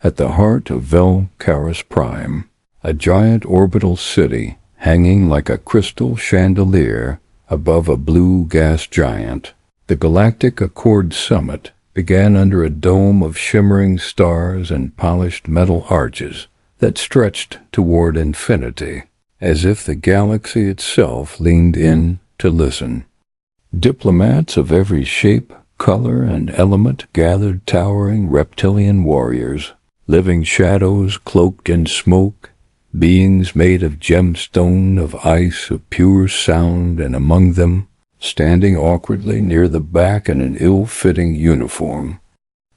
at the heart of Vel-Caris Prime, a giant orbital city hanging like a crystal chandelier above a blue gas giant. The Galactic Accord Summit began under a dome of shimmering stars and polished metal arches that stretched toward infinity, as if the galaxy itself leaned in to listen. Diplomats of every shape, color, and element gathered, towering reptilian warriors, living shadows cloaked in smoke, beings made of gemstone, of ice, of pure sound, and among them, standing awkwardly near the back in an ill-fitting uniform,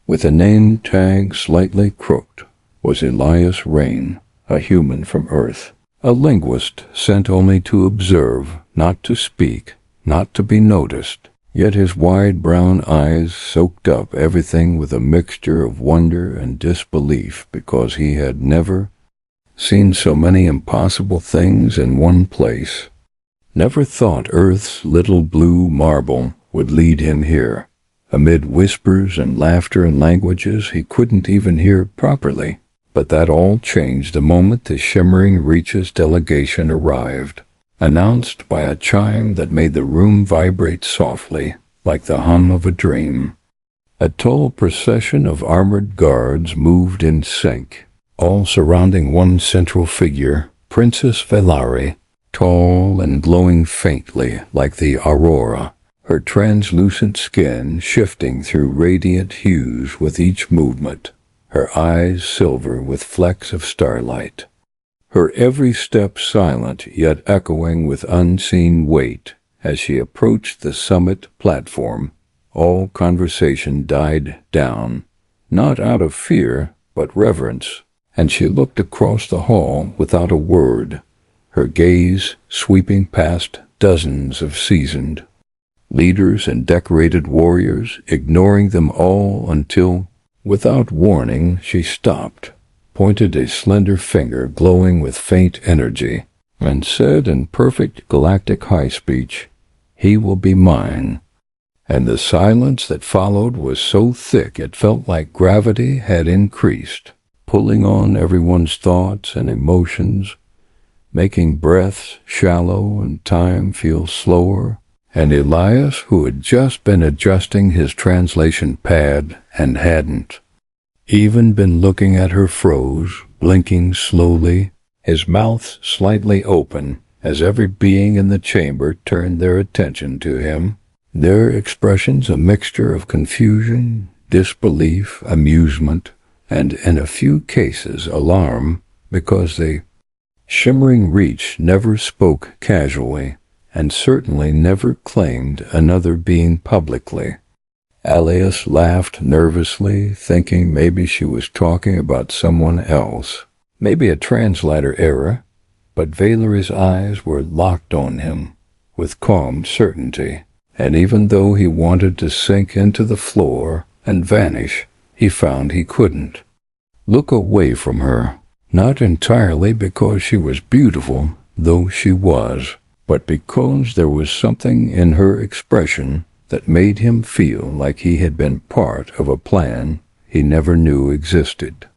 with a name tag slightly crooked, was Elias Rain, a human from Earth, a linguist sent only to observe, not to speak, not to be noticed. Yet his wide brown eyes soaked up everything with a mixture of wonder and disbelief, because he had never seen so many impossible things in one place. Never thought Earth's little blue marble would lead him here, amid whispers and laughter and languages he couldn't even hear properly. But that all changed the moment the shimmering Reach's delegation arrived, announced by a chime that made the room vibrate softly, like the hum of a dream. A tall procession of armored guards moved in sync, all surrounding one central figure, Princess Velari, tall and glowing faintly like the aurora, her translucent skin shifting through radiant hues with each movement, her eyes silver with flecks of starlight. Her every step silent, yet echoing with unseen weight. As she approached the summit platform, all conversation died down, not out of fear, but reverence, and she looked across the hall without a word, her gaze sweeping past dozens of seasoned leaders and decorated warriors, ignoring them all until, without warning, she stopped, pointed a slender finger glowing with faint energy, and said in perfect galactic high speech, "He will be mine." And the silence that followed was so thick it felt like gravity had increased, pulling on everyone's thoughts and emotions, making breaths shallow and time feel slower. And Elias, who had just been adjusting his translation pad and hadn't even been looking at her, froze, blinking slowly, his mouth slightly open, as every being in the chamber turned their attention to him, their expressions a mixture of confusion, disbelief, amusement, and in a few cases alarm, because the shimmering Reach never spoke casually, and certainly never claimed another being publicly. Elias laughed nervously, thinking maybe she was talking about someone else, maybe a translator error, but Valeri's eyes were locked on him with calm certainty, and even though he wanted to sink into the floor and vanish, he found he couldn't. Look away from her, not entirely because she was beautiful, though she was, but because there was something in her expression that made him feel like he had been part of a plan he never knew existed.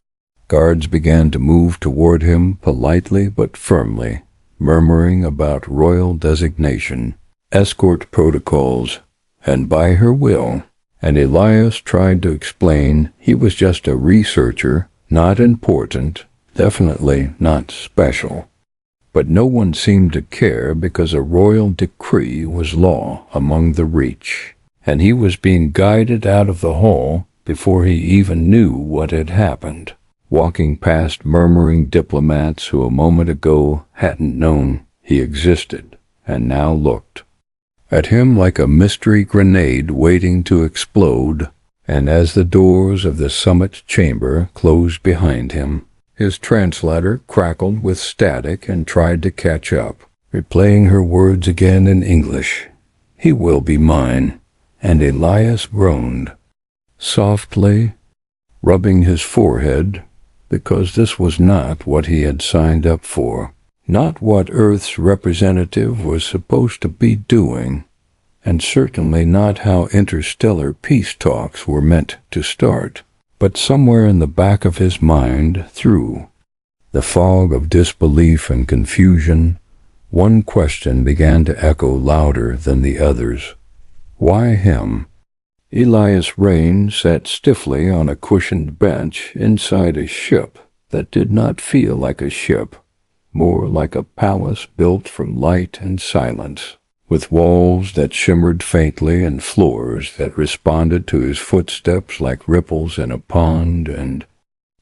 Guards began to move toward him politely but firmly, murmuring about royal designation, escort protocols, and by her will, and Elias tried to explain he was just a researcher, not important, definitely not special. But no one seemed to care because a royal decree was law among the Reach, and he was being guided out of the hall before he even knew what had happened, walking past murmuring diplomats who a moment ago hadn't known he existed, and now looked at him like a mystery grenade waiting to explode. And as the doors of the summit chamber closed behind him, his translator crackled with static and tried to catch up, replaying her words again in English. "He will be mine." And Elias groaned, softly, rubbing his forehead, because this was not what he had signed up for, not what Earth's representative was supposed to be doing, and certainly not how interstellar peace talks were meant to start. But somewhere in the back of his mind, through the fog of disbelief and confusion, one question began to echo louder than the others. Why him? Elias Rain sat stiffly on a cushioned bench inside a ship that did not feel like a ship, more like a palace built from light and silence, with walls that shimmered faintly and floors that responded to his footsteps like ripples in a pond, and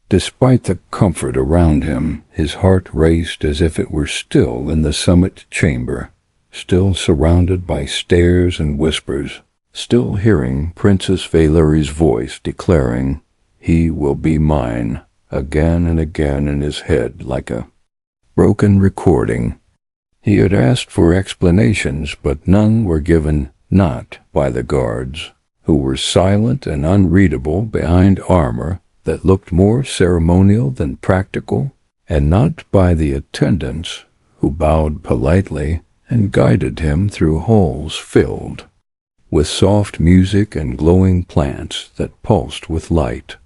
despite the comfort around him, his heart raced as if it were still in the summit chamber, still surrounded by stares and whispers, still hearing Princess Valeri's voice declaring, "He will be mine," again and again in his head like a broken recording. He had asked for explanations, but none were given, not by the guards, who were silent and unreadable behind armor that looked more ceremonial than practical, and not by the attendants, who bowed politely and guided him through halls filled with soft music and glowing plants that pulsed with light.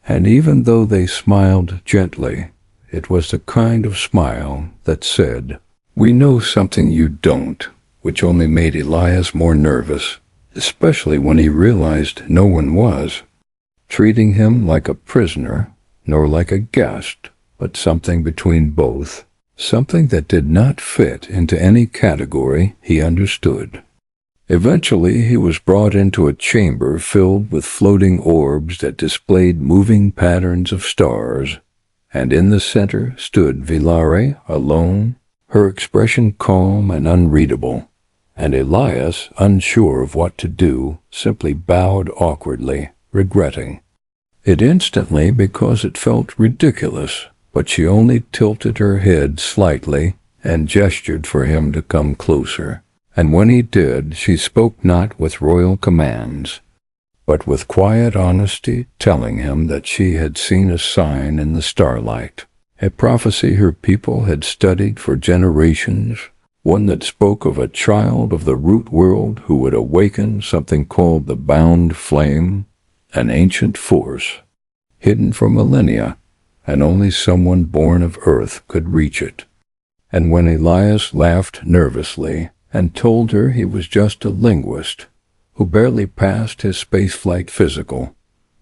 And even though they smiled gently, it was the kind of smile that said, "We know something you don't," which only made Elias more nervous, especially when he realized no one was treating him like a prisoner, nor like a guest, but something between both, something that did not fit into any category he understood. Eventually he was brought into a chamber filled with floating orbs that displayed moving patterns of stars, and in the center stood Valere alone, her expression calm and unreadable, and Elias, unsure of what to do, simply bowed awkwardly, regretting it instantly because it felt ridiculous, but she only tilted her head slightly and gestured for him to come closer. And when he did, she spoke not with royal commands, but with quiet honesty, telling him that she had seen a sign in the starlight, a prophecy her people had studied for generations, one that spoke of a child of the root world who would awaken something called the bound flame, an ancient force, hidden for millennia, and only someone born of earth could reach it. And when Elias laughed nervously and told her he was just a linguist who barely passed his spaceflight physical,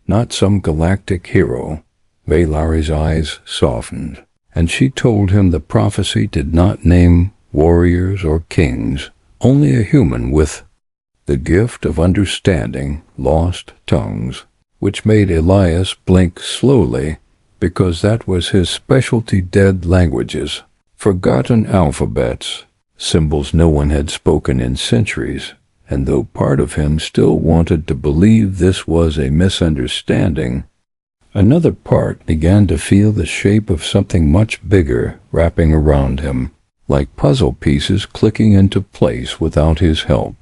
not some galactic hero, Valeri's eyes softened, and she told him the prophecy did not name warriors or kings, only a human with the gift of understanding lost tongues, which made Elias blink slowly because that was his specialty. Dead languages, forgotten alphabets, symbols no one had spoken in centuries, and though part of him still wanted to believe this was a misunderstanding, another part began to feel the shape of something much bigger wrapping around him, like puzzle pieces clicking into place without his help.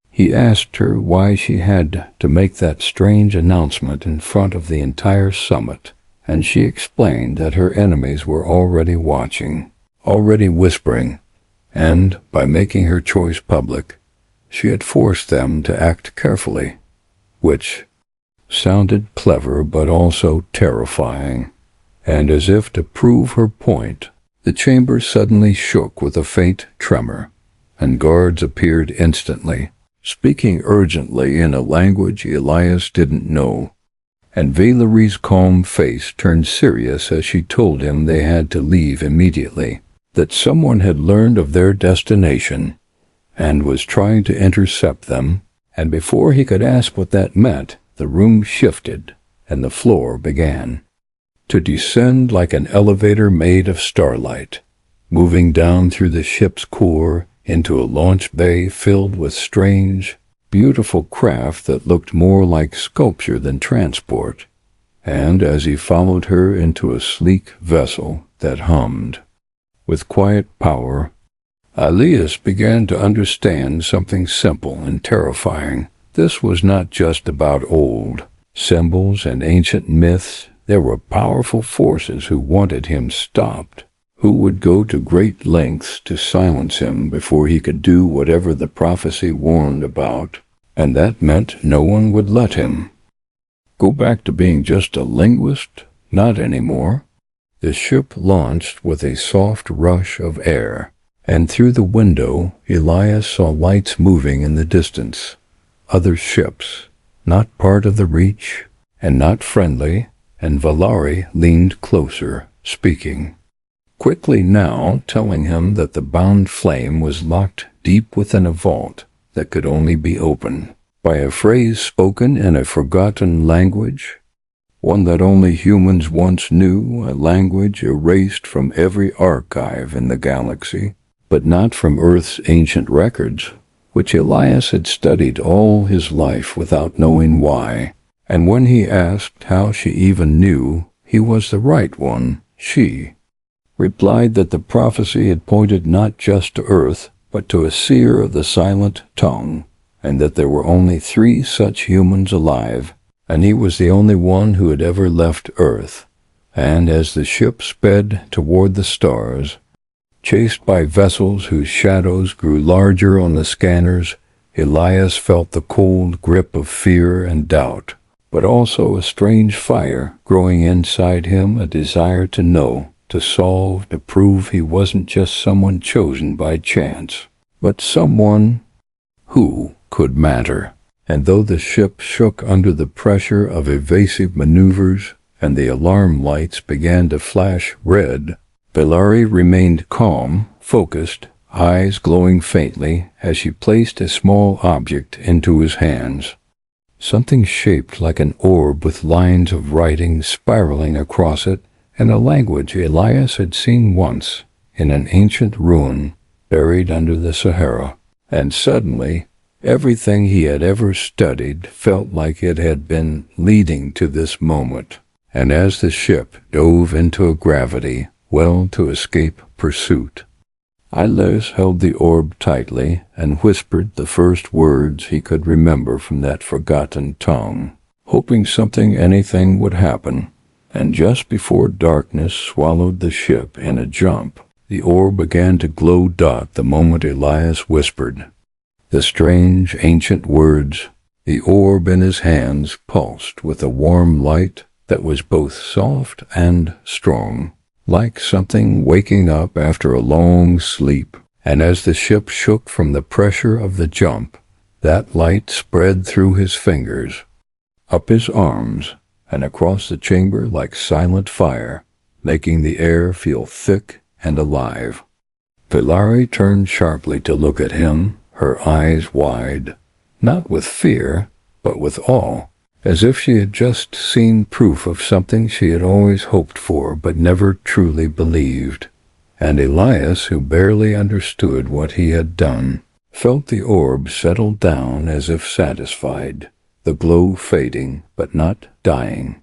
He asked her why she had to make that strange announcement in front of the entire summit, and she explained that her enemies were already watching, already whispering, and, by making her choice public, she had forced them to act carefully, which sounded clever but also terrifying. And as if to prove her point, the chamber suddenly shook with a faint tremor, and guards appeared instantly, speaking urgently in a language Elias didn't know, and Valeri's calm face turned serious as she told him they had to leave immediately, that someone had learned of their destination and was trying to intercept them, and before he could ask what that meant, the room shifted and the floor began to descend like an elevator made of starlight, moving down through the ship's core into a launch bay filled with strange, beautiful craft that looked more like sculpture than transport. And as he followed her into a sleek vessel that hummed with quiet power, Elias began to understand something simple and terrifying. This was not just about old symbols and ancient myths. There were powerful forces who wanted him stopped, who would go to great lengths to silence him before he could do whatever the prophecy warned about, and that meant no one would let him. Go back to being just a linguist? Not anymore. The ship launched with a soft rush of air, and through the window Elias saw lights moving in the distance. Other ships, not part of the Reach, and not friendly, and Valari leaned closer, speaking quickly now, telling him that the bound flame was locked deep within a vault that could only be opened by a phrase spoken in a forgotten language, one that only humans once knew, a language erased from every archive in the galaxy, but not from Earth's ancient records, which Elias had studied all his life without knowing why. And when he asked how she even knew he was the right one, she replied that the prophecy had pointed not just to Earth, but to a seer of the silent tongue, and that there were only 3 such humans alive, and he was the only one who had ever left Earth. And as the ship sped toward the stars, chased by vessels whose shadows grew larger on the scanners, Elias felt the cold grip of fear and doubt, but also a strange fire growing inside him, a desire to know, to solve, to prove he wasn't just someone chosen by chance, but someone who could matter. And though the ship shook under the pressure of evasive maneuvers and the alarm lights began to flash red, Valari remained calm, focused, eyes glowing faintly as she placed a small object into his hands. Something shaped like an orb with lines of writing spiraling across it, and a language Elias had seen once in an ancient ruin buried under the Sahara. And suddenly, everything he had ever studied felt like it had been leading to this moment. And as the ship dove into a gravity well to escape pursuit, Elias held the orb tightly and whispered the first words he could remember from that forgotten tongue, hoping anything would happen. And just before darkness swallowed the ship in a jump, the orb began to glow dot the moment Elias whispered the strange ancient words. The orb in his hands pulsed with a warm light that was both soft and strong, like something waking up after a long sleep. And as the ship shook from the pressure of the jump, that light spread through his fingers, up his arms, and across the chamber like silent fire, making the air feel thick and alive. Valari turned sharply to look at him, her eyes wide, not with fear, but with awe, as if she had just seen proof of something she had always hoped for but never truly believed. And Elias, who barely understood what he had done, felt the orb settle down as if satisfied, the glow fading but not dying,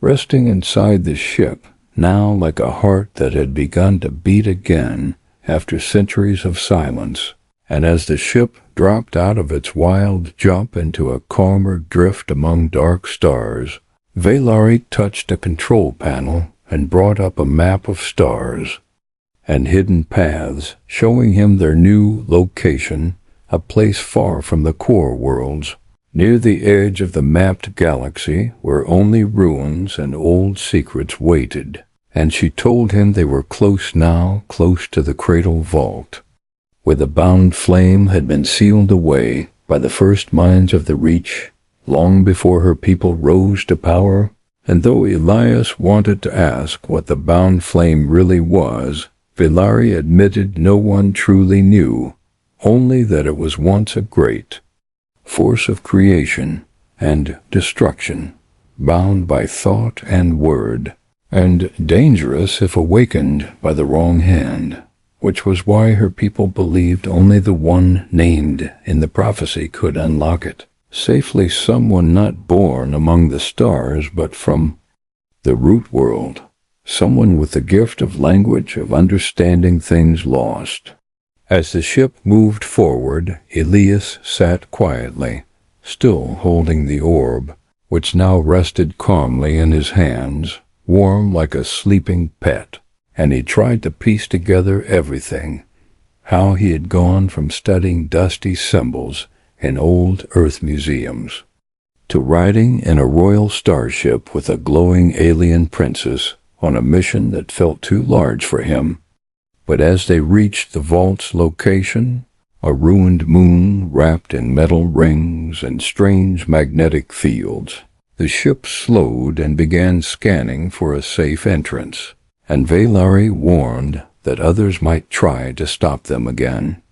resting inside the ship, now like a heart that had begun to beat again after centuries of silence. And as the ship dropped out of its wild jump into a calmer drift among dark stars, Valari touched a control panel and brought up a map of stars and hidden paths, showing him their new location, a place far from the core worlds, near the edge of the mapped galaxy where only ruins and old secrets waited. And she told him they were close now, close to the cradle vault, where the bound flame had been sealed away by the first minds of the Reach, long before her people rose to power. And though Elias wanted to ask what the bound flame really was, Valari admitted no one truly knew, only that it was once a great force of creation and destruction, bound by thought and word, and dangerous if awakened by the wrong hand, which was why her people believed only the one named in the prophecy could unlock it. Safely someone not born among the stars, but from the root world, someone with the gift of language, of understanding things lost. As the ship moved forward, Elias sat quietly, still holding the orb, which now rested calmly in his hands, warm like a sleeping pet. And he tried to piece together everything, how he had gone from studying dusty symbols in old Earth museums to riding in a royal starship with a glowing alien princess on a mission that felt too large for him. But as they reached the vault's location, a ruined moon wrapped in metal rings and strange magnetic fields, the ship slowed and began scanning for a safe entrance, and Valari warned that others might try to stop them again.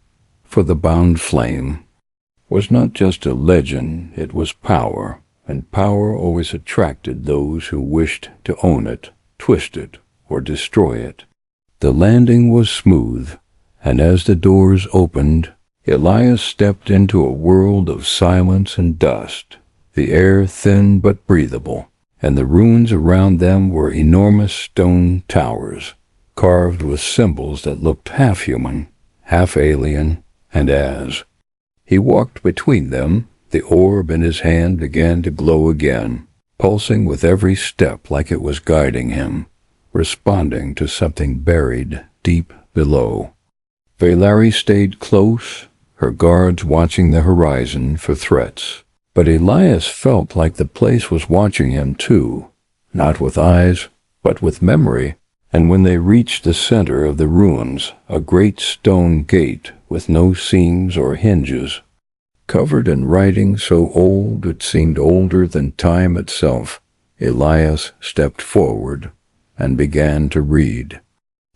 For the bound flame was not just a legend, it was power, and power always attracted those who wished to own it, twist it, or destroy it. The landing was smooth, and as the doors opened, Elias stepped into a world of silence and dust, the air thin but breathable, and the ruins around them were enormous stone towers, carved with symbols that looked half human, half alien, and as he walked between them, the orb in his hand began to glow again, pulsing with every step like it was guiding him, responding to something buried deep below. Valari stayed close, her guards watching the horizon for threats. But Elias felt like the place was watching him too, not with eyes, but with memory, and when they reached the center of the ruins, a great stone gate with no seams or hinges, covered in writing so old it seemed older than time itself, Elias stepped forward and began to read.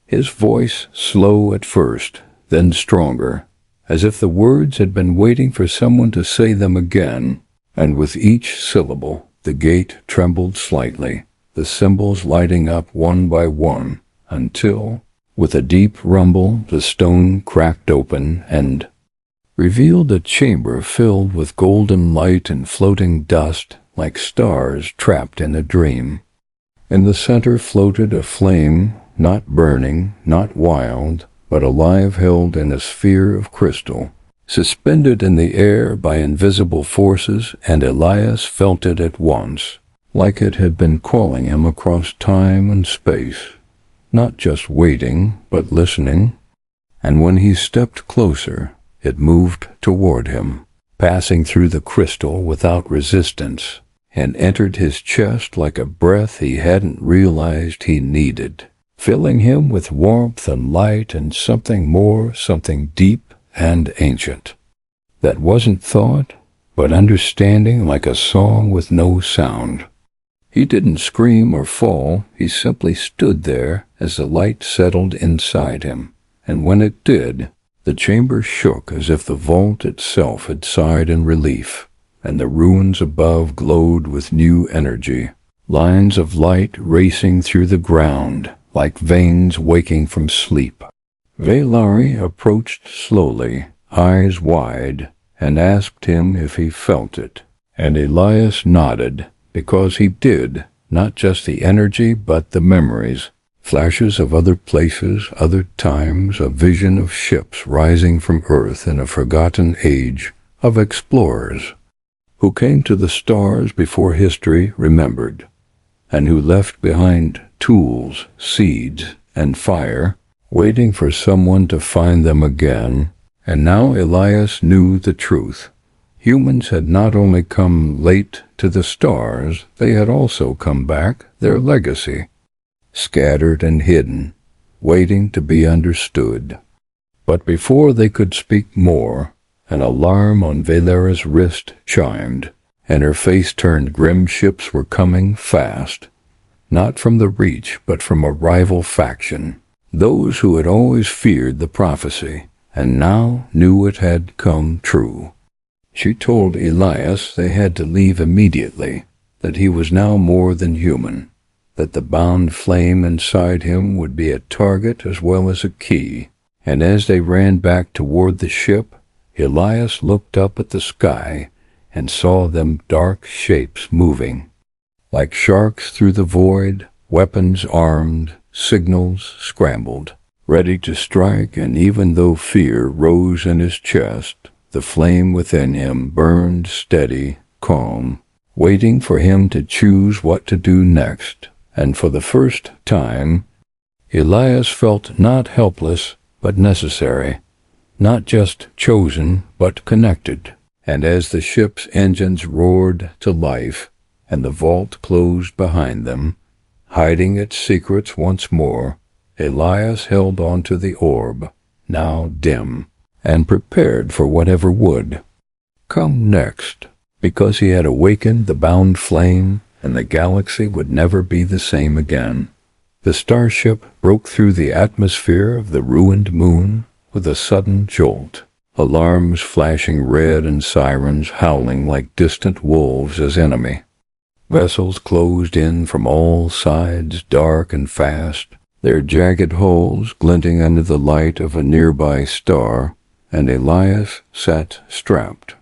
His voice slow at first, then stronger, as if the words had been waiting for someone to say them again, and with each syllable the gate trembled slightly, the symbols lighting up one by one, until, with a deep rumble, the stone cracked open and revealed a chamber filled with golden light and floating dust like stars trapped in a dream. In the center floated a flame, not burning, not wild, but alive, held in a sphere of crystal, suspended in the air by invisible forces, and Elias felt it at once, like it had been calling him across time and space, not just waiting, but listening. And when he stepped closer, it moved toward him, passing through the crystal without resistance, and entered his chest like a breath he hadn't realized he needed, filling him with warmth and light and something more, something deep and ancient, that wasn't thought, but understanding, like a song with no sound. He didn't scream or fall, he simply stood there as the light settled inside him, and when it did, the chamber shook as if the vault itself had sighed in relief, and the ruins above glowed with new energy, lines of light racing through the ground, like veins waking from sleep. Valari approached slowly, eyes wide, and asked him if he felt it, and Elias nodded, because he did, not just the energy but the memories, flashes of other places, other times, a vision of ships rising from Earth in a forgotten age, of explorers who came to the stars before history remembered, and who left behind tools, seeds, and fire, waiting for someone to find them again. And now Elias knew the truth. Humans had not only come late to the stars, they had also come back, their legacy, scattered and hidden, waiting to be understood. But before they could speak more, an alarm on Valera's wrist chimed, and her face turned grim. Ships were coming fast, not from the Reach, but from a rival faction. Those who had always feared the prophecy, and now knew it had come true. She told Elias they had to leave immediately, that he was now more than human, that the bound flame inside him would be a target as well as a key, and as they ran back toward the ship, Elias looked up at the sky and saw them dark shapes moving, like sharks through the void, weapons armed, signals scrambled, ready to strike, and even though fear rose in his chest, the flame within him burned steady, calm, waiting for him to choose what to do next. And for the first time, Elias felt not helpless, but necessary, not just chosen, but connected. And as the ship's engines roared to life, and the vault closed behind them, hiding its secrets once more, Elias held on to the orb, now dim, and prepared for whatever would come next, because he had awakened the bound flame, and the galaxy would never be the same again. The starship broke through the atmosphere of the ruined moon with a sudden jolt, alarms flashing red and sirens howling like distant wolves as enemy. Vessels closed in from all sides, dark and fast, their jagged hulls glinting under the light of a nearby star, and Elias sat strapped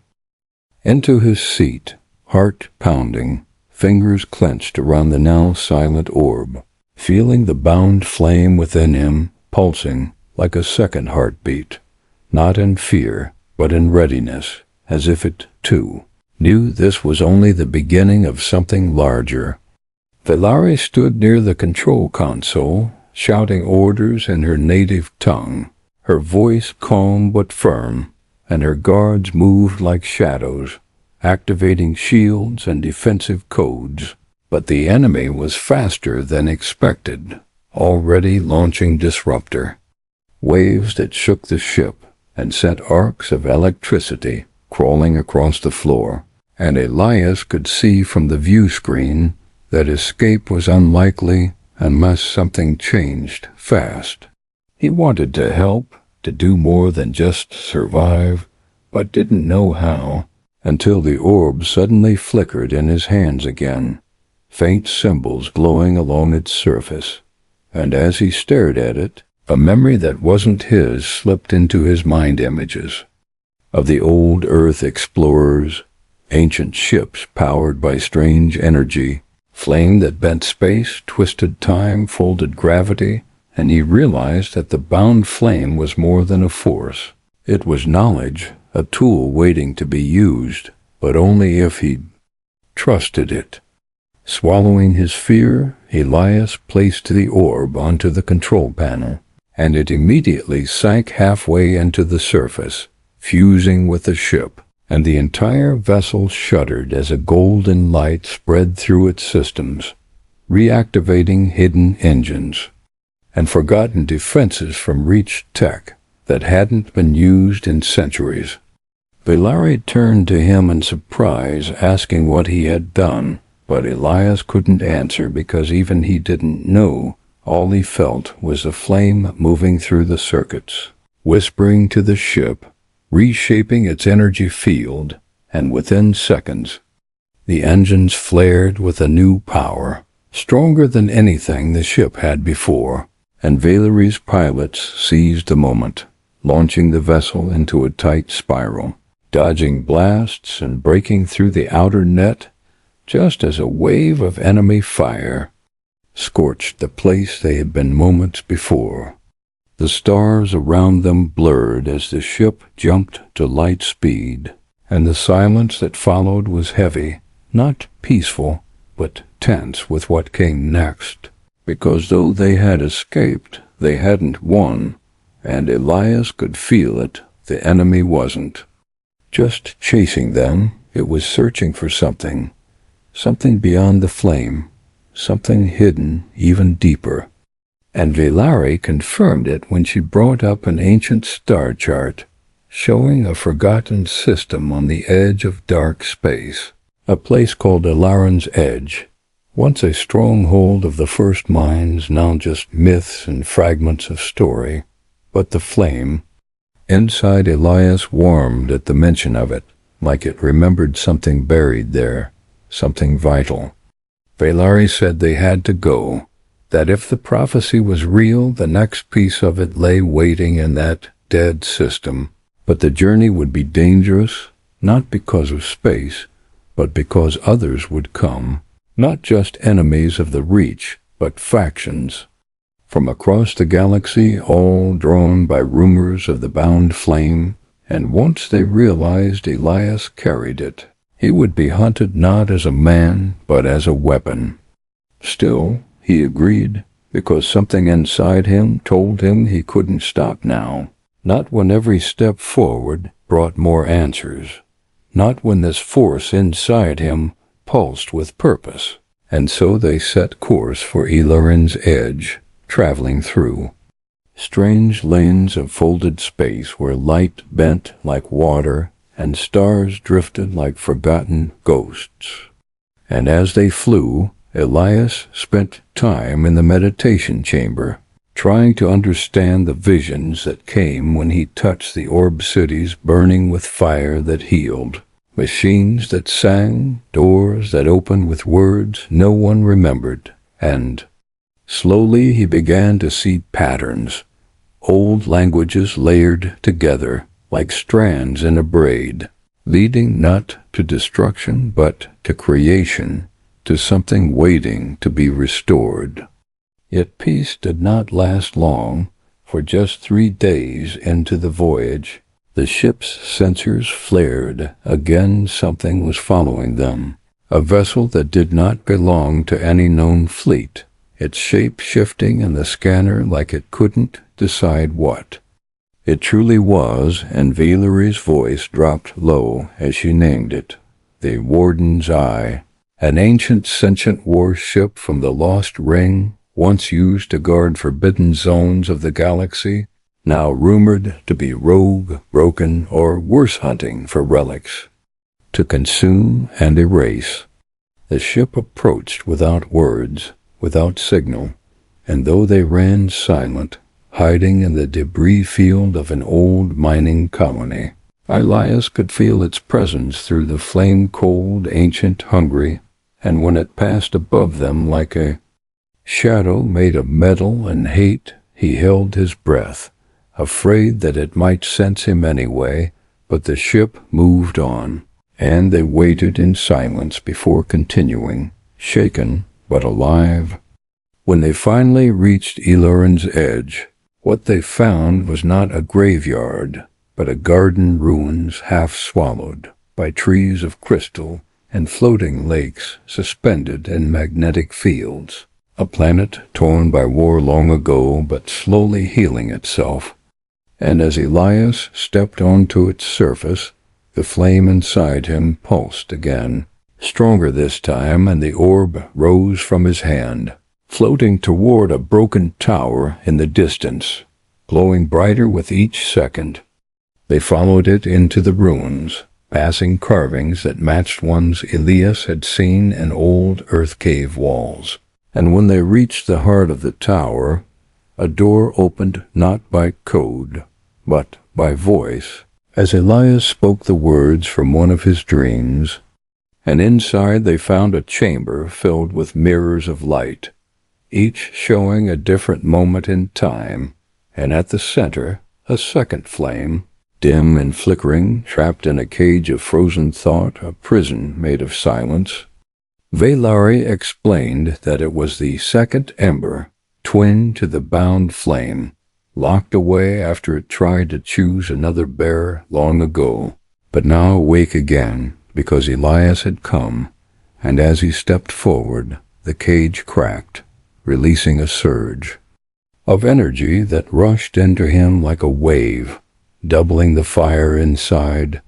into his seat, heart pounding, fingers clenched around the now silent orb, feeling the bound flame within him pulsing like a second heartbeat, not in fear, but in readiness, as if it, too, knew this was only the beginning of something larger. Velari stood near the control console, shouting orders in her native tongue, her voice calm but firm, and her guards moved like shadows, activating shields and defensive codes. But the enemy was faster than expected, already launching disruptor. Waves that shook the ship and sent arcs of electricity crawling across the floor, and Elias could see from the view screen that escape was unlikely unless something changed fast. He wanted to help, to do more than just survive, but didn't know how, until the orb suddenly flickered in his hands again, faint symbols glowing along its surface, and as he stared at it, a memory that wasn't his slipped into his mind images of the old Earth explorers, ancient ships powered by strange energy, flame that bent space, twisted time, folded gravity, and he realized that the bound flame was more than a force. It was knowledge, a tool waiting to be used, but only if he trusted it. Swallowing his fear, Elias placed the orb onto the control panel, and it immediately sank halfway into the surface, fusing with the ship, and the entire vessel shuddered as a golden light spread through its systems, reactivating hidden engines and forgotten defenses from Reach tech that hadn't been used in centuries. Velari turned to him in surprise, asking what he had done, but Elias couldn't answer because even he didn't know. All he felt was the flame moving through the circuits, whispering to the ship, reshaping its energy field, and within seconds, the engines flared with a new power, stronger than anything the ship had before, and Velari's pilots seized the moment, launching the vessel into a tight spiral, dodging blasts and breaking through the outer net just as a wave of enemy fire scorched the place they had been moments before. The stars around them blurred as the ship jumped to light speed, and the silence that followed was heavy, not peaceful, but tense with what came next, because though they had escaped, they hadn't won, and Elias could feel it. The enemy wasn't just chasing them, it was searching for something beyond the flame, something hidden even deeper. And Velari confirmed it when she brought up an ancient star chart, showing a forgotten system on the edge of dark space, a place called Alaran's Edge, once a stronghold of the first minds, now just myths and fragments of story. But the flame inside Elias warmed at the mention of it, like it remembered something buried there, something vital. Velari said they had to go, that if the prophecy was real, the next piece of it lay waiting in that dead system. But the journey would be dangerous, not because of space, but because others would come, not just enemies of the Reach, but factions from across the galaxy, all drawn by rumors of the bound flame, and once they realized Elias carried it, he would be hunted not as a man, but as a weapon. Still, he agreed, because something inside him told him he couldn't stop now, not when every step forward brought more answers, not when this force inside him pulsed with purpose. And so they set course for Ilarin's edge, traveling through strange lanes of folded space where light bent like water and stars drifted like forgotten ghosts. And as they flew, Elias spent time in the meditation chamber, trying to understand the visions that came when he touched the orb cities burning with fire that healed, machines that sang, doors that opened with words no one remembered, and slowly he began to see patterns, old languages layered together like strands in a braid, leading not to destruction but to creation, to something waiting to be restored. Yet peace did not last long, for just 3 days into the voyage, the ship's sensors flared. Again something was following them, a vessel that did not belong to any known fleet, its shape shifting in the scanner like it couldn't decide what it truly was, and Valerie's voice dropped low as she named it. The Warden's Eye, an ancient sentient warship from the Lost Ring, once used to guard forbidden zones of the galaxy, now rumored to be rogue, broken, or worse, hunting for relics to consume and erase. The ship approached without words, without signal, and though they ran silent, hiding in the debris field of an old mining colony, Elias could feel its presence through the flame-cold ancient hungry, and when it passed above them like a shadow made of metal and hate, he held his breath, afraid that it might sense him anyway. But the ship moved on, and they waited in silence before continuing, shaken but alive. When they finally reached Ilarin's edge, what they found was not a graveyard, but a garden ruins half swallowed by trees of crystal and floating lakes suspended in magnetic fields. A planet torn by war long ago but slowly healing itself. And as Elias stepped onto its surface, the flame inside him pulsed again, stronger this time, and the orb rose from his hand, floating toward a broken tower in the distance, glowing brighter with each second. They followed it into the ruins, passing carvings that matched ones Elias had seen in old earth cave walls. And when they reached the heart of the tower, a door opened not by code, but by voice, as Elias spoke the words from one of his dreams. And inside they found a chamber filled with mirrors of light, each showing a different moment in time, and at the center a second flame, dim and flickering, trapped in a cage of frozen thought, a prison made of silence. Valarie explained that it was the second ember, twin to the bound flame, locked away after it tried to choose another bearer long ago, but now awake again because Elias had come, and as he stepped forward, the cage cracked, releasing a surge of energy that rushed into him like a wave, doubling the fire inside.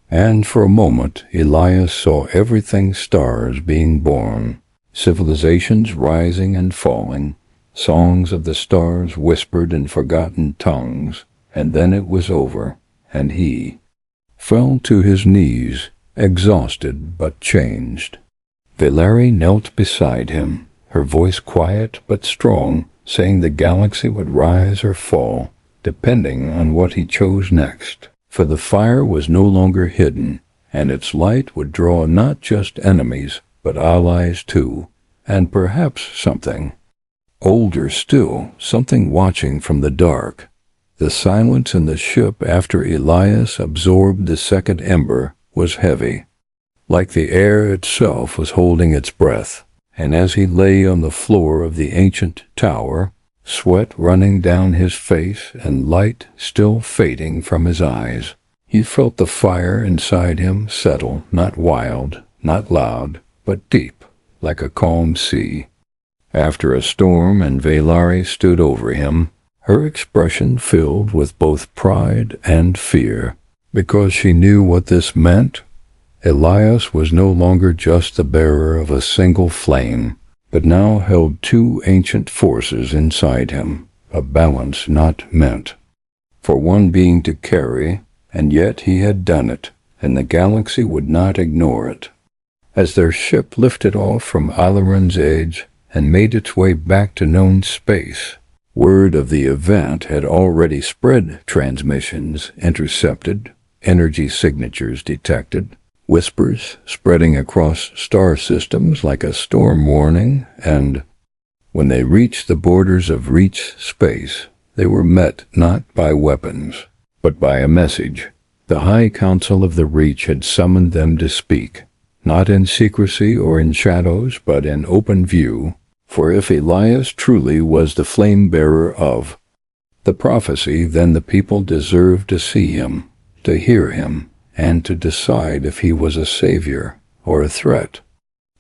And for a moment Elias saw everything stars being born, civilizations rising and falling, songs of the stars whispered in forgotten tongues, and then it was over, and he fell to his knees, exhausted but changed. Valarie knelt beside him, her voice quiet but strong, saying the galaxy would rise or fall, depending on what he chose next. For the fire was no longer hidden, and its light would draw not just enemies, but allies too, and perhaps something older still, something watching from the dark. The silence in the ship after Elias absorbed the second ember was heavy, like the air itself was holding its breath, and as he lay on the floor of the ancient tower, sweat running down his face and light still fading from his eyes, he felt the fire inside him settle, not wild, not loud, but deep, like a calm sea. After a storm, and Valarie stood over him, her expression filled with both pride and fear, because she knew what this meant. Elias was no longer just the bearer of a single flame, but now held two ancient forces inside him, a balance not meant for one being to carry, and yet he had done it, and the galaxy would not ignore it. As their ship lifted off from Alaran's edge and made its way back to known space, word of the event had already spread. Transmissions intercepted, energy signatures detected, whispers spreading across star systems like a storm warning, and when they reached the borders of Reach space, they were met not by weapons, but by a message. The High Council of the Reach had summoned them to speak, not in secrecy or in shadows, but in open view, for if Elias truly was the flame-bearer of the prophecy, then the people deserved to see him, to hear him, and to decide if he was a savior or a threat.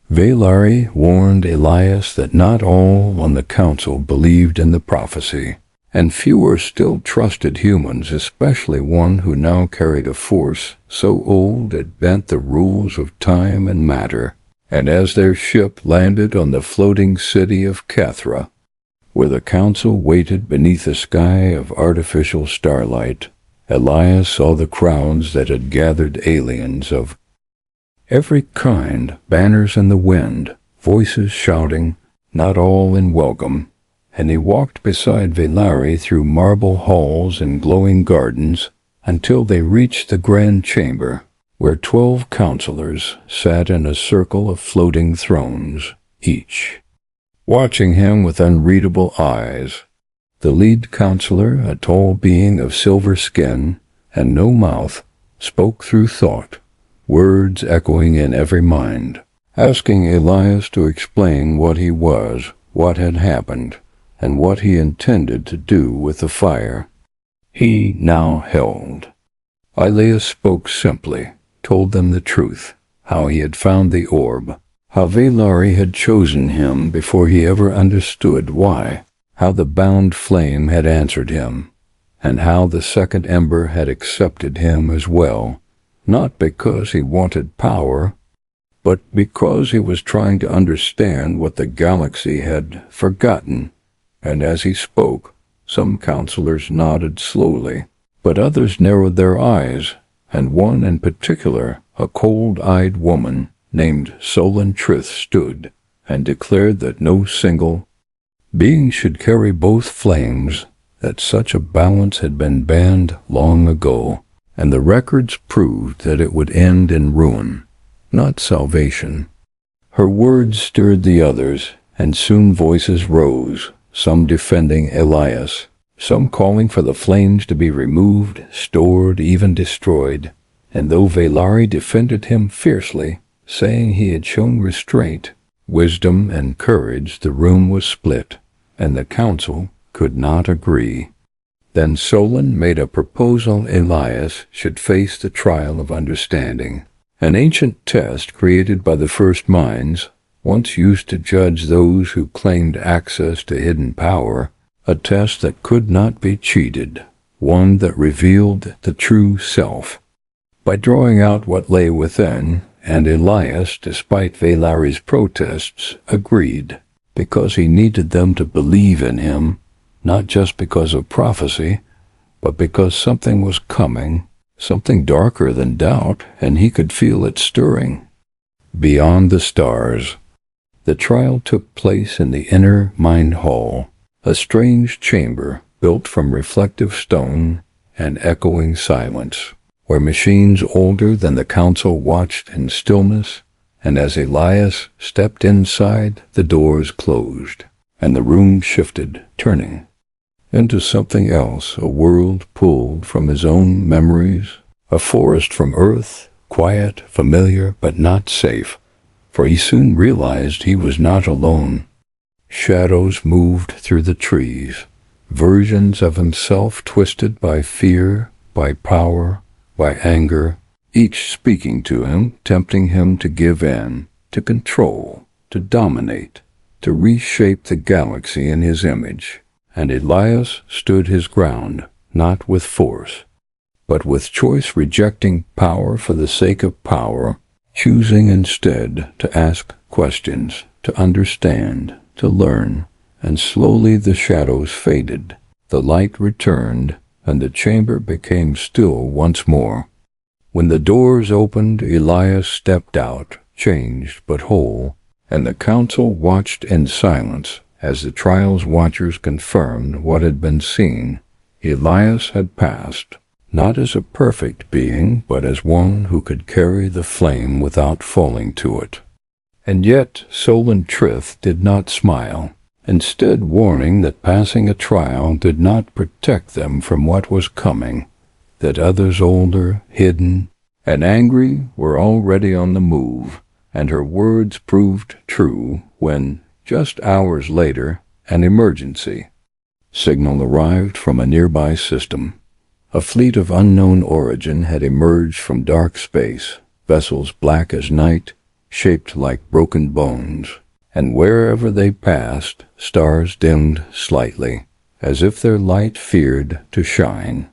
Valari warned Elias that not all on the council believed in the prophecy, and fewer still trusted humans, especially one who now carried a force so old it bent the rules of time and matter. And as their ship landed on the floating city of Cathra, where the council waited beneath a sky of artificial starlight, Elias saw the crowds that had gathered, aliens of every kind, banners in the wind, voices shouting, not all in welcome, and he walked beside Valari through marble halls and glowing gardens until they reached the grand chamber, where 12 counselors sat in a circle of floating thrones, each watching him with unreadable eyes. The lead counselor, a tall being of silver skin and no mouth, spoke through thought, words echoing in every mind, asking Elias to explain what he was, what had happened, and what he intended to do with the fire he now held. Elias spoke simply, told them the truth, how he had found the orb, how Valari had chosen him before he ever understood why, how the bound flame had answered him, and how the second ember had accepted him as well, not because he wanted power, but because he was trying to understand what the galaxy had forgotten. And as he spoke, some counselors nodded slowly, but others narrowed their eyes, and one in particular, a cold-eyed woman named Solon Trith, stood and declared that no single being should carry both flames, that such a balance had been banned long ago, and the records proved that it would end in ruin, not salvation. Her words stirred the others, and soon voices rose, some defending Elias, some calling for the flames to be removed, stored, even destroyed. And though Valari defended him fiercely, saying he had shown restraint, wisdom, and courage, the room was split, and the council could not agree. Then Solon made a proposal Elias should face the trial of understanding, an ancient test created by the first minds, once used to judge those who claimed access to hidden power, a test that could not be cheated, one that revealed the true self. By drawing out what lay within, and Elias, despite Valari's protests, agreed, because he needed them to believe in him, not just because of prophecy, but because something was coming, something darker than doubt, and he could feel it stirring. Beyond the stars, the trial took place in the inner mind hall, a strange chamber built from reflective stone and echoing silence, where machines older than the council watched in stillness, and as Elias stepped inside, the doors closed, and the room shifted, turning into something else, a world pulled from his own memories, a forest from Earth, quiet, familiar, but not safe, for he soon realized he was not alone. Shadows moved through the trees, versions of himself twisted by fear, by power, by anger, each speaking to him, tempting him to give in, to control, to dominate, to reshape the galaxy in his image. And Elias stood his ground, not with force, but with choice, rejecting power for the sake of power, choosing instead to ask questions, to understand, to learn, and slowly the shadows faded, the light returned, and the chamber became still once more. When the doors opened, Elias stepped out, changed but whole, and the council watched in silence as the trial's watchers confirmed what had been seen. Elias had passed, not as a perfect being, but as one who could carry the flame without falling to it. And yet Solon Trith did not smile, instead warning that passing a trial did not protect them from what was coming, that others older, hidden, and angry were already on the move, and her words proved true when, just hours later, an emergency signal arrived from a nearby system. A fleet of unknown origin had emerged from dark space, vessels black as night, shaped like broken bones, and wherever they passed, stars dimmed slightly, as if their light feared to shine.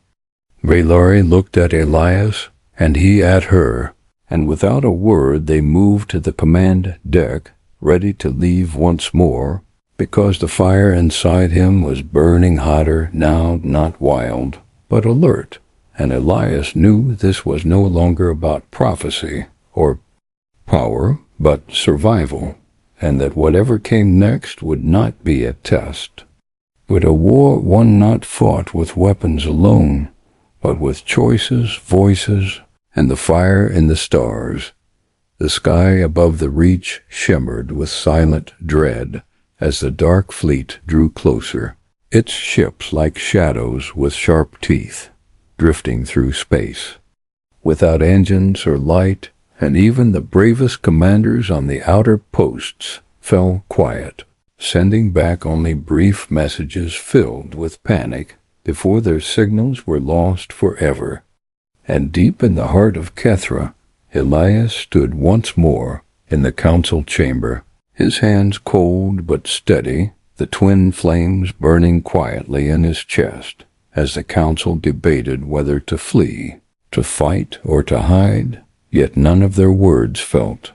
Valari looked at Elias, and he at her, and without a word they moved to the command deck, ready to leave once more, because the fire inside him was burning hotter now, not wild, but alert, and Elias knew this was no longer about prophecy or power, but survival, and that whatever came next would not be a test, but a war one not fought with weapons alone, but with choices, voices, and the fire in the stars. The sky above the reach shimmered with silent dread as the dark fleet drew closer, its ships like shadows with sharp teeth, drifting through space. Without engines or light, and even the bravest commanders on the outer posts fell quiet, sending back only brief messages filled with panic before their signals were lost forever. And deep in the heart of Kethra, Elias stood once more in the council chamber, his hands cold but steady, the twin flames burning quietly in his chest, as the council debated whether to flee, to fight, or to hide, yet none of their words felt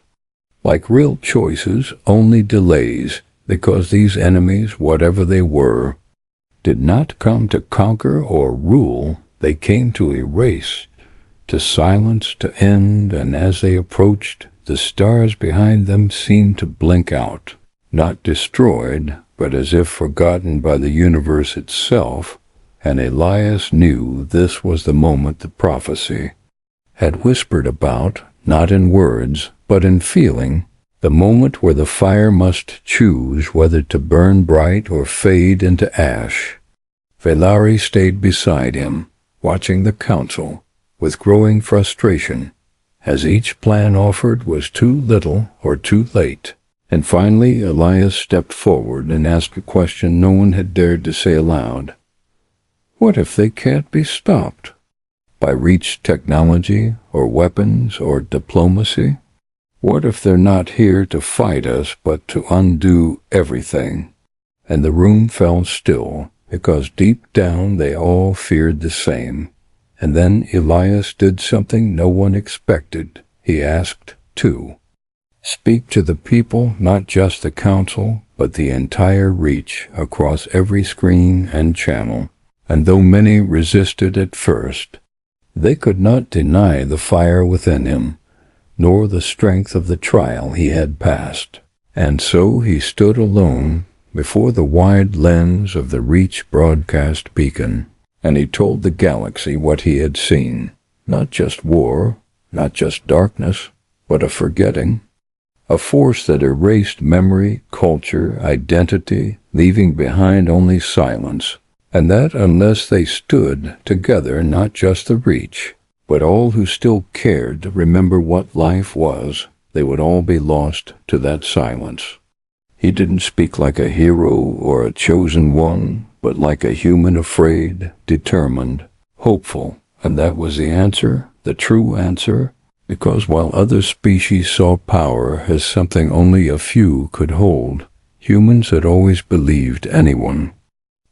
like real choices, only delays, because these enemies, whatever they were, did not come to conquer or rule, they came to erase, to silence, to end, and as they approached, the stars behind them seemed to blink out, not destroyed, but as if forgotten by the universe itself, and Elias knew this was the moment the prophecy had whispered about, not in words, but in feeling, the moment where the fire must choose whether to burn bright or fade into ash. Valari stayed beside him, watching the council, with growing frustration, as each plan offered was too little or too late. And finally Elias stepped forward and asked a question no one had dared to say aloud. What if they can't be stopped? By reach technology, or weapons, or diplomacy? What if they're not here to fight us, but to undo everything? And the room fell still, because deep down they all feared the same. And then Elias did something no one expected. He asked, too. Speak to the people, not just the council, but the entire reach across every screen and channel. And though many resisted at first, they could not deny the fire within him, nor the strength of the trial he had passed. And so he stood alone before the wide lens of the Reach broadcast beacon, and he told the galaxy what he had seen. Not just war, not just darkness, but a forgetting. A force that erased memory, culture, identity, leaving behind only silence. And that unless they stood together, not just the Reach, but all who still cared to remember what life was, they would all be lost to that silence. He didn't speak like a hero or a chosen one, but like a human afraid, determined, hopeful. And that was the answer, the true answer, because while other species saw power as something only a few could hold, humans had always believed anyone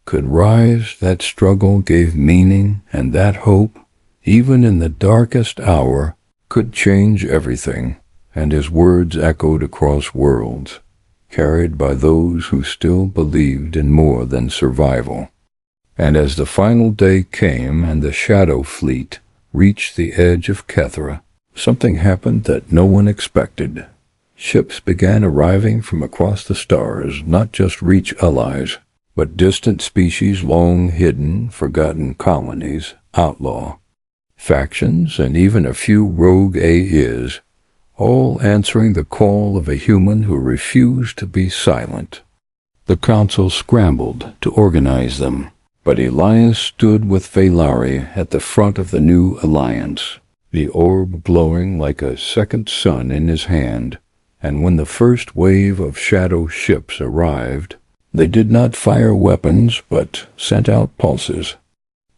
could rise. That struggle gave meaning, and that hope, even in the darkest hour, could change everything. and his words echoed across worlds, carried by those who still believed in more than survival. And as the final day came and the Shadow Fleet reached the edge of Kethra, something happened that no one expected. Ships began arriving from across the stars, not just Reach allies, but distant species, long hidden, forgotten colonies, outlaw factions, and even a few rogue AIs, all answering the call of a human who refused to be silent. The council scrambled to organize them, but Elias stood with Velari at the front of the new alliance, the orb glowing like a second sun in his hand. And when the first wave of shadow ships arrived, they did not fire weapons, but sent out pulses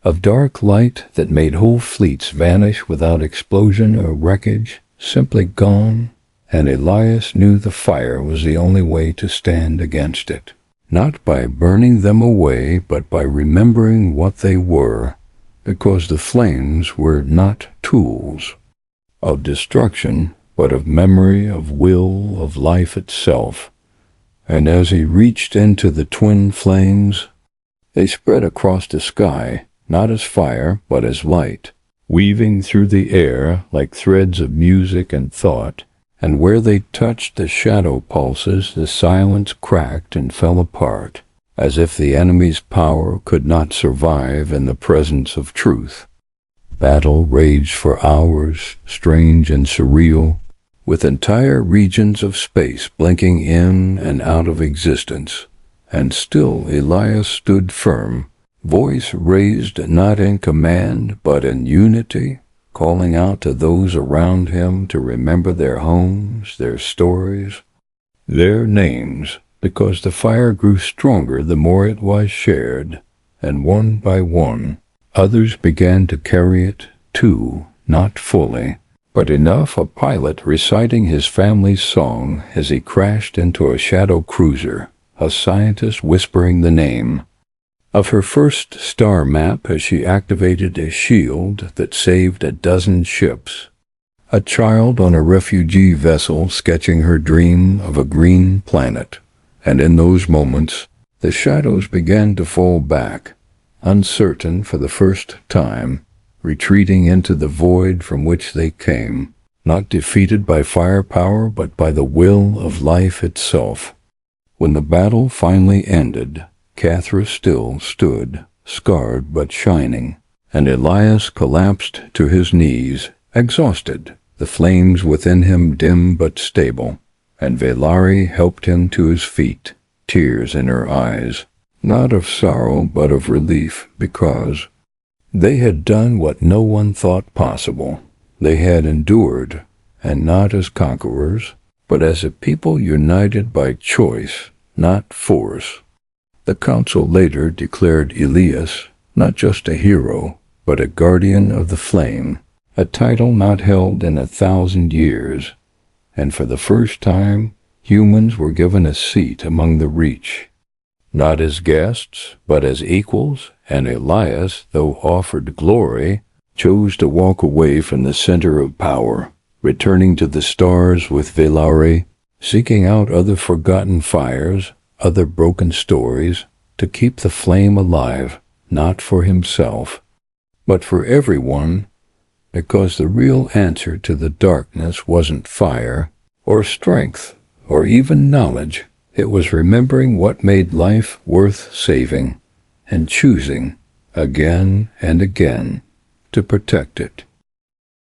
of dark light that made whole fleets vanish without explosion or wreckage, simply gone, and Elias knew the fire was the only way to stand against it. Not by burning them away, but by remembering what they were, because the flames were not tools of destruction, but of memory, of will, of life itself. And as he reached into the twin flames, they spread across the sky, not as fire, but as light, weaving through the air like threads of music and thought, and where they touched the shadow pulses, the silence cracked and fell apart, as if the enemy's power could not survive in the presence of truth. Battle raged for hours, strange and surreal, with entire regions of space blinking in and out of existence, and still Elias stood firm, voice raised not in command but in unity, calling out to those around him to remember their homes, their stories, their names, because the fire grew stronger the more it was shared, and one by one, others began to carry it too, not fully, but enough, a pilot reciting his family's song as he crashed into a shadow cruiser, a scientist whispering the name of her first star map as she activated a shield that saved a dozen ships, a child on a refugee vessel sketching her dream of a green planet. And in those moments, the shadows began to fall back, uncertain for the first time, retreating into the void from which they came, not defeated by firepower but by the will of life itself. When the battle finally ended, Kethra still stood, scarred but shining, and Elias collapsed to his knees, exhausted, the flames within him dim but stable, and Velari helped him to his feet, tears in her eyes, not of sorrow but of relief, because they had done what no one thought possible. They had endured, and not as conquerors, but as a people united by choice, not force. The council later declared Elias not just a hero, but a guardian of the flame, a title not held in 1,000 years, and for the first time, humans were given a seat among the Reach, not as guests, but as equals, and Elias, though offered glory, chose to walk away from the center of power, returning to the stars with Velari, seeking out other forgotten fires, other broken stories, to keep the flame alive, not for himself, but for everyone, because the real answer to the darkness wasn't fire, or strength, or even knowledge. It was remembering what made life worth saving, and choosing, again and again, to protect it.